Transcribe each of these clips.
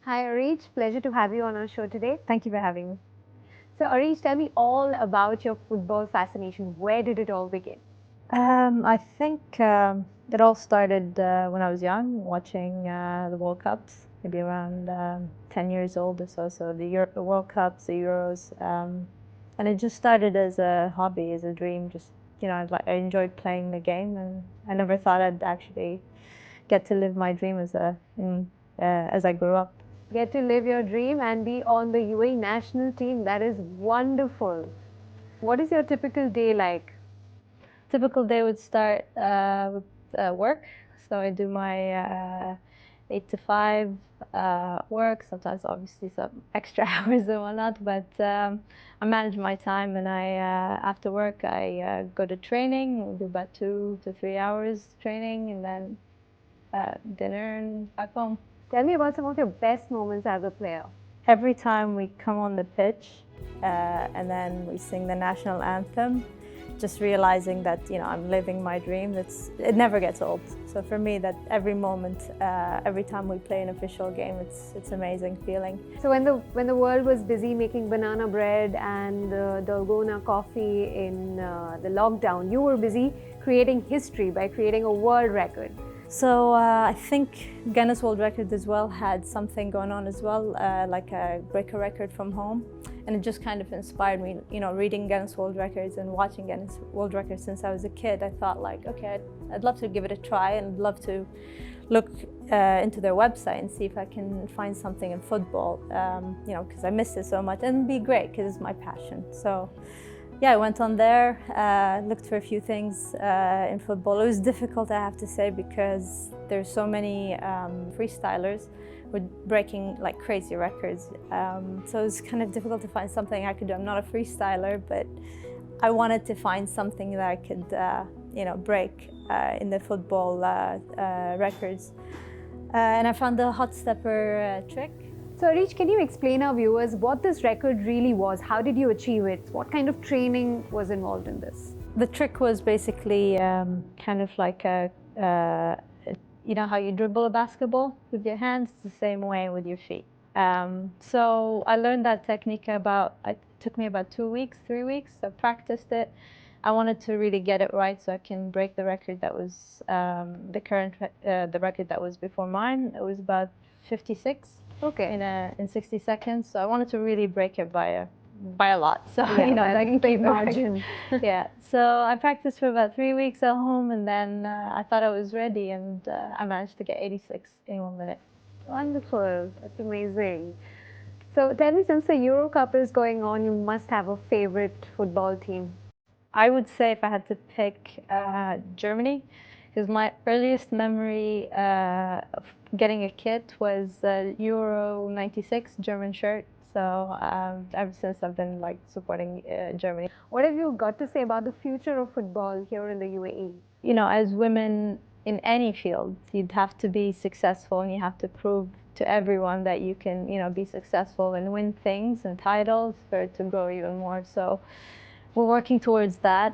Hi Areej, pleasure to have you on our show today. Thank you for having me. So Areej, tell me all about your football fascination. Where did it all begin? I think it all started when I was young, watching the World Cups, maybe around 10 years old or so. So the World Cups, the Euros, and it just started as a hobby, as a dream. Just I enjoyed playing the game, and I never thought I'd actually get to live my dream as I grew up. Get to live your dream and be on the UAE National Team. That is wonderful. What is your typical day like? Typical day would start with work. So I do my 8 to 5 work, sometimes obviously some extra hours and whatnot, but I manage my time, and after work I go to training. We do about 2 to 3 hours training, and then dinner and back home. Tell me about some of your best moments as a player. Every time we come on the pitch and then we sing the national anthem, just realizing that I'm living my dream. It never gets old. So for me, that every moment, every time we play an official game, it's amazing feeling. So when the world was busy making banana bread and dalgona coffee in the lockdown, you were busy creating history by creating a world record. So I think Guinness World Record as well had something going on as well, like a break a record from home. And it just kind of inspired me, reading Guinness World Records and watching Guinness World Records since I was a kid. I thought okay, I'd love to give it a try, and I'd love to look into their website and see if I can find something in football, because I miss it so much, and it'd be great because it's my passion. So yeah, I went on there, looked for a few things in football. It was difficult, I have to say, because there's so many freestylers with breaking like crazy records. So it was kind of difficult to find something I could do. I'm not a freestyler, but I wanted to find something that I could, break in the football records. And I found the hot stepper trick. So Areej, can you explain our viewers what this record really was? How did you achieve it? What kind of training was involved in this? The trick was basically kind of like how you dribble a basketball with your hands, it's the same way with your feet. So I learned that technique it took me about 2 weeks, 3 weeks. I practiced it. I wanted to really get it right so I can break the record that was the record that was before mine. It was about 56. Okay. In 60 seconds. So I wanted to really break it by a lot. So yeah, I can big margin. Yeah. So I practiced for about 3 weeks at home, and then I thought I was ready, and I managed to get 86 in 1 minute. Wonderful. That's amazing. So tell me, since the Euro Cup is going on, you must have a favorite football team. I would say if I had to pick Germany, because my earliest memory of getting a kit was Euro '96 German shirt. So ever since I've been supporting Germany. What have you got to say about the future of football here in the UAE? As women in any field, you'd have to be successful, and you have to prove to everyone that you can, be successful and win things and titles for it to grow even more. So we're working towards that,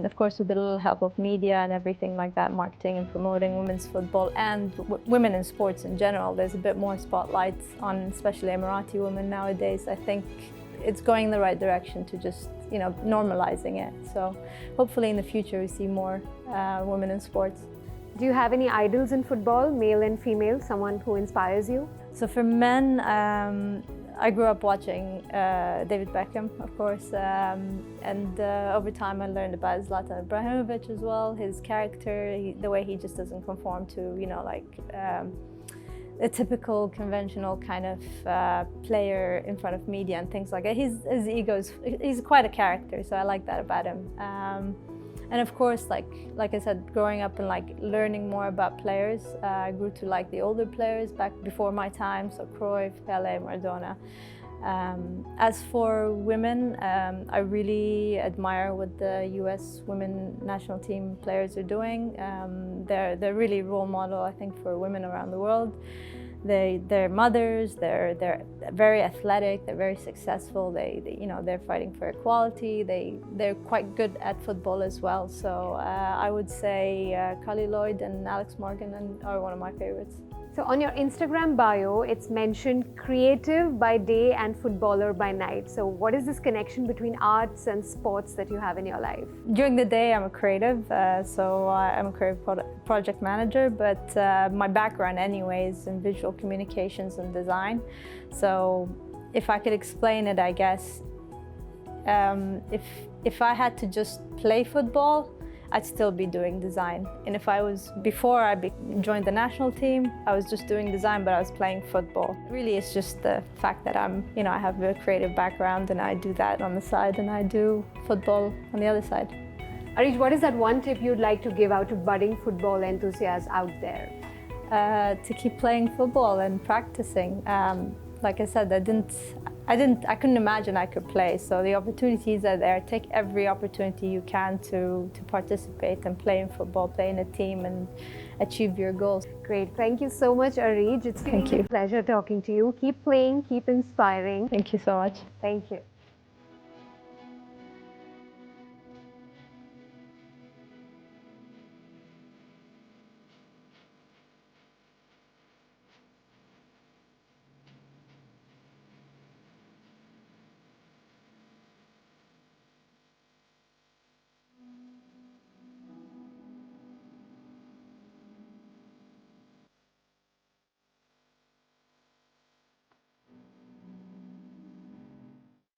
of course, with a little help of media and everything like that, marketing and promoting women's football and women in sports in general. There's a bit more spotlight on especially Emirati women nowadays. I think it's going in the right direction to just, normalizing it. So hopefully in the future we see more women in sports. Do you have any idols in football, male and female, someone who inspires you? So for men, I grew up watching David Beckham, of course, and over time I learned about Zlatan Ibrahimovic as well. His character, the way he just doesn't conform to, a typical conventional kind of player in front of media and things like that. His ego he's quite a character, so I like that about him. And of course, like I said, growing up and learning more about players, I grew to like the older players back before my time, so Cruyff, Pelé, Maradona. As for women, I really admire what the US women national team players are doing. They're really role model, I think, for women around the world. They're mothers. They're very athletic. They're very successful. They're fighting for equality. They're quite good at football as well. So I would say Carly Lloyd and Alex Morgan are one of my favorites. So on your Instagram bio, it's mentioned creative by day and footballer by night. So what is this connection between arts and sports that you have in your life? During the day, I'm a creative, so I'm a creative project manager, but my background anyway is in visual communications and design. So if I could explain it, I guess, if I had to just play football, I'd still be doing design. And if I was, before I joined the national team, I was just doing design, but I was playing football. Really, it's just the fact that I have a creative background and I do that on the side and I do football on the other side. Areej, what is that one tip you'd like to give out to budding football enthusiasts out there? To keep playing football and practicing. Like I said, I couldn't imagine I could play. So the opportunities are there. Take every opportunity you can to participate and play in football, play in a team and achieve your goals. Great. Thank you so much, Areej. It's been a pleasure talking to you. Keep playing, keep inspiring. Thank you so much. Thank you.